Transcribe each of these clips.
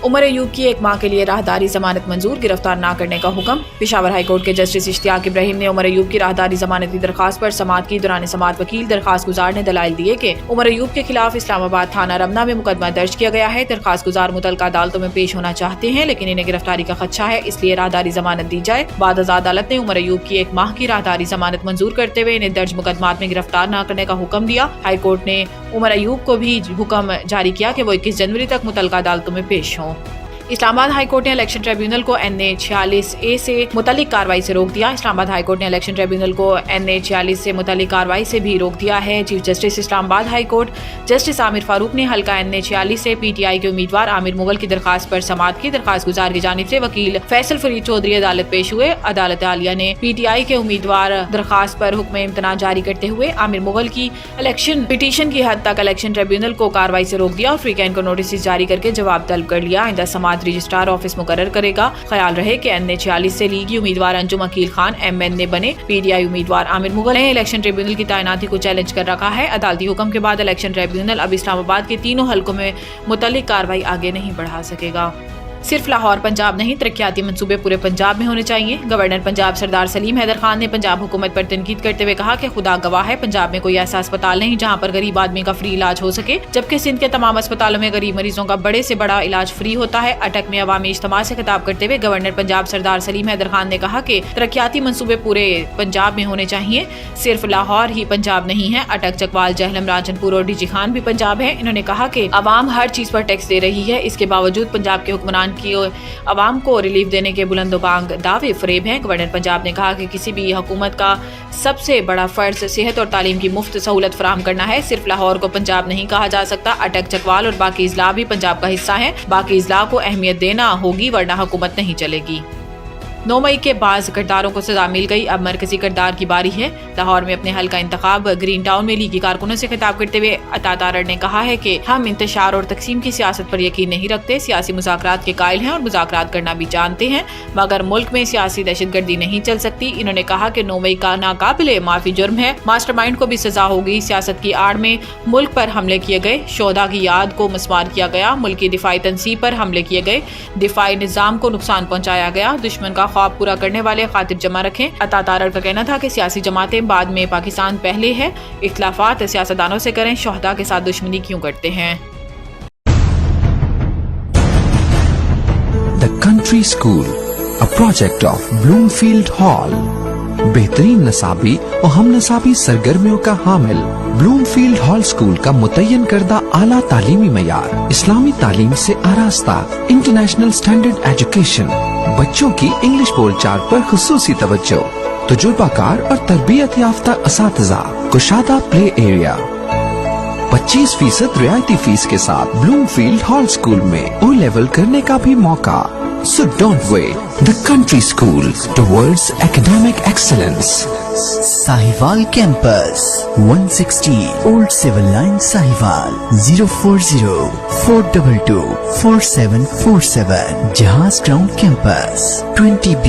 عمر ایوب کی ایک ماہ کے لیے راہداری ضمانت منظور، گرفتار نہ کرنے کا حکم۔ پشاور ہائی کورٹ کے جسٹس اشتیاق ابراہیم نے عمر ایوب کی راہداری ضمانتی درخواست پر سماعت کی۔ دوران سماعت وکیل درخواست گزار نے دلائل دیے کہ عمر ایوب کے خلاف اسلام آباد تھانہ رمنا میں مقدمہ درج کیا گیا ہے۔ درخواست گزار متعلقہ عدالتوں میں پیش ہونا چاہتے ہیں لیکن انہیں گرفتاری کا خدشہ ہے، اس لیے راہداری ضمانت دی جائے۔ بعد ازاں عدالت نے عمر ایوب کی ایک ماہ کی راہداری ضمانت منظور کرتے ہوئے انہیں درج مقدمات میں گرفتار نہ کرنے کا حکم دیا۔ ہائی کورٹ نے عمر ایوب کو بھی حکم جاری کیا کہ وہ 21 جنوری تک متعلقہ عدالتوں میں پیش ہوں۔ اسلام آباد ہائی کورٹ نے الیکشن ٹریبیونل کو NA 46A سے متعلق کارروائی سے روک دیا۔ اسلام آباد ہائی کورٹ نے الیکشن ٹریبیونل کو NA 46 سے متعلق کارروائی سے بھی روک دیا ہے۔ چیف جسٹس اسلام آباد ہائی کورٹ جسٹس عامر فاروق نے حلقہ NA 46 سے PTI کے امیدوار عامر مغل کی درخواست پر سماعت کی۔ درخواست گزار کی جانب سے وکیل فیصل فرید چودھری عدالت پیش ہوئے۔ عدالت عالیہ نے PTI کے امیدوار درخواست پر حکم امتناع جاری کرتے ہوئے عامر مغل کی الیکشن پٹیشن کی حد تک الیکشن ٹریبیونل کو کارروائی سے روک دیا اور فریقین کو نوٹسز جاری کر کے جواب طلب کر لیا۔ آئندہ سماعت رجسٹرار آفس مقرر کرے گا۔ خیال رہے کہ NA 46 سے لیگی امیدوار انجم عقیل خان MN بنے۔ PTI امیدوار عامر مغل نے الیکشن ٹریبیونل کی تعیناتی کو چیلنج کر رکھا ہے۔ عدالتی حکم کے بعد الیکشن ٹریبیونل اب اسلام آباد کے تینوں حلقوں میں متعلق کارروائی آگے نہیں بڑھا سکے گا۔ صرف لاہور پنجاب نہیں، ترقیاتی منصوبے پورے پنجاب میں ہونے چاہیے۔ گورنر پنجاب سردار سلیم حیدر خان نے پنجاب حکومت پر تنقید کرتے ہوئے کہا کہ خدا گواہ ہے پنجاب میں کوئی ایسا اسپتال نہیں جہاں پر غریب آدمی کا فری علاج ہو سکے، جبکہ سندھ کے تمام اسپتالوں میں غریب مریضوں کا بڑے سے بڑا علاج فری ہوتا ہے۔ اٹک میں عوامی اجتماع سے خطاب کرتے ہوئے گورنر پنجاب سردار سلیم حیدر خان نے کہا کہ ترقیاتی منصوبے پورے پنجاب میں ہونے چاہیے، صرف لاہور ہی پنجاب نہیں ہے۔ اٹک، چکوال، جہلم، راجن پور اور DG خان بھی پنجاب ہے۔ انہوں نے کہا کہ عوام ہر چیز پر ٹیکس دے رہی ہے، اس کے باوجود پنجاب کے حکمران کی عوام کو ریلیف دینے کے بلند و بانگ دعوے فریب ہیں۔ گورنر پنجاب نے کہا کہ کسی بھی حکومت کا سب سے بڑا فرض صحت اور تعلیم کی مفت سہولت فراہم کرنا ہے۔ صرف لاہور کو پنجاب نہیں کہا جا سکتا۔ اٹک، چکوال اور باقی اضلاع بھی پنجاب کا حصہ ہیں۔ باقی اضلاع کو اہمیت دینا ہوگی ورنہ حکومت نہیں چلے گی۔ 9 مئی کے بعض کرداروں کو سزا مل گئی، اب مرکزی کردار کی باری ہے۔ لاہور میں اپنے حلقہ انتخاب گرین ٹاؤن میں لیگی کارکنوں سے خطاب کرتے ہوئے عطا تارڑ نے کہا ہے کہ ہم انتشار اور تقسیم کی سیاست پر یقین نہیں رکھتے، سیاسی مذاکرات کے قائل ہیں اور مذاکرات کرنا بھی جانتے ہیں، مگر ملک میں سیاسی دہشت گردی نہیں چل سکتی۔ انہوں نے کہا کہ 9 مئی کا ناقابل معافی جرم ہے، ماسٹر مائنڈ کو بھی سزا ہوگی۔ سیاست کی آڑ میں ملک پر حملے کیے گئے، شہداء کی یاد کو مسمار کیا گیا، ملکی دفاعی تنصیب پر حملے کیے گئے، دفاعی نظام کو نقصان پہنچایا گیا، دشمن کا خواب پورا کرنے والے خاطر جمع رکھیں۔ عطا تارڑ کا کہنا تھا کہ سیاسی جماعتیں بعد میں، پاکستان پہلے ہے، اختلافات سیاستدانوں سے کریں، شہداء کے ساتھ دشمنی کیوں کرتے ہیں۔ The Country School, a project of Bloomfield Hall. بہترین نصابی اور ہم نصابی سرگرمیوں کا حامل بلومفیلڈ ہال اسکول کا متعین کردہ اعلیٰ تعلیمی معیار، اسلامی تعلیم سے آراستہ، انٹرنیشنل سٹینڈرڈ ایجوکیشن، بچوں کی انگلش بول چال پر خصوصی توجہ، تجربہ کار اور تربیت یافتہ اساتذہ، کشادہ پلے ایریا، 25% رعایتی فیس کے ساتھ بلومفیلڈ ہال اسکول میں او لیول کرنے کا بھی موقع۔ So don't wait. The Country School towards academic excellence. Sahiwal Campus, 160 Old Civil Line, Sahiwal, 040-422-4747. Jahaz Ground Campus, 20B,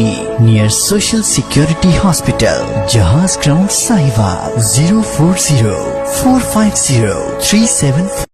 near Social Security Hospital, Jahaz Ground, Sahiwal, 040-450-37